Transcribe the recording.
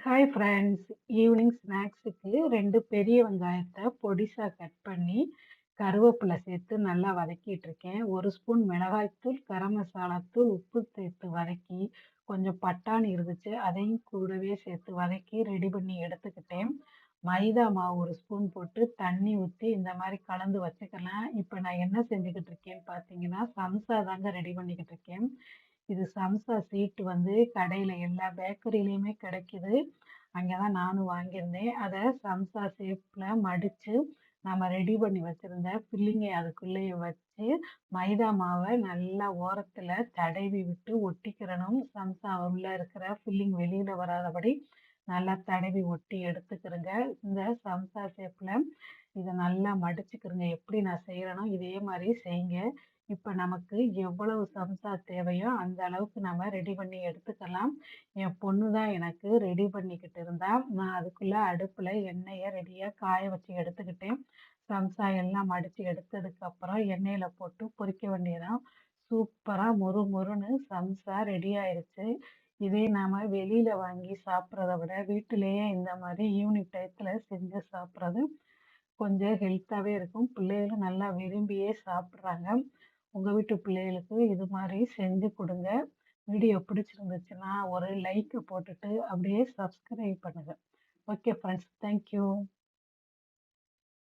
Hi friends. Evening ஸ்நாக்ஸுக்கு 2 பெரிய வெங்காயத்த பொடிசா கட் பண்ணி, கருவேப்பிலை சேர்த்து நல்லா வதக்கிட்டு இருக்கேன். 1 ஸ்பூன் மிளகாய்த்தூள், கரம் மசாலா தூள், உப்பு சேர்த்து வதக்கி, கொஞ்சம் பட்டாணி இருந்துச்சு. அதையும் கூடவே சேர்த்து வதக்கி ரெடி பண்ணி எடுத்துக்கிட்டேன். மைதா மாவு 1 ஸ்பூன் போட்டு தண்ணி ஊத்தி இந்த மாரி கலந்து வச்சுக்கலாம். இப்ப நான் என்ன செஞ்சுக்கிட்டு இருக்கேன்னு பார்த்தீங்கன்னா, சம்சா தாங்க ரெடி பண்ணிக்கிட்டு இருக்கேன். இது சம்சா சீட் வந்து கடையில எல்லா பேக்கரிலயுமே கிடைக்குது. அங்க தான் நானும் வாங்கியிருந்தேன். அத சம்சா ஷேப்ல மடிச்சு, நம்ம ரெடி பண்ணி வச்சிருந்த ஃபில்லிங்கை அதுக்குள்ளேயே வச்சு, மைதா மாவ நல்லா ஓரத்துல தடவி விட்டு ஒட்டிக்கிறணும். சம்சா உள்ள இருக்கிற ஃபில்லிங் வெளியில வராதபடி நல்லா தடவி ஒட்டி எடுத்துக்கிறங்க. இந்த சம்சா ஷேப்ல இத நல்லா மடிச்சுக்கிறங்க. எப்படி நான் செய்றேனோ இதே மாரி செய்யுங்க. இப்ப நமக்கு எவ்வளவு சம்சா தேவையோ அந்த அளவுக்கு நம்ம ரெடி பண்ணி எடுத்துக்கலாம். என் பொண்ணு தான் எனக்கு ரெடி பண்ணிக்கிட்டு இருந்தா. நான் அதுக்குள்ள அடுப்புல எண்ணெய ரெடியா காய வச்சு எடுத்துக்கிட்டேன். சம்சா எல்லாம் மடிச்சு எடுத்ததுக்கப்புறம் எண்ணெயில போட்டு பொரிக்க வேண்டியதுதான். சூப்பரா மொறு மொறுன்னு சம்சா ரெடி ஆயிருச்சு. இதே நாம வெளியில வாங்கி சாப்பிடுறத விட, வீட்டிலேயே இந்த மாரி ஈவினிங் டயத்துல செஞ்சு சாப்பிடுறது கொஞ்சம் ஹெல்த்தாவே இருக்கும். பிள்ளைகளும் நல்லா விரும்பியே சாப்பிடுறாங்க. உங்க வீட்டு பிள்ளைகளுக்கு இது மாரி செஞ்சு குடுங்க. வீடியோ பிடிச்சிருந்துச்சுன்னா, ஒரு லைக் போட்டுட்டு அப்படியே சப்ஸ்கிரைப் பண்ணுங்க. Okay friends. Thank you.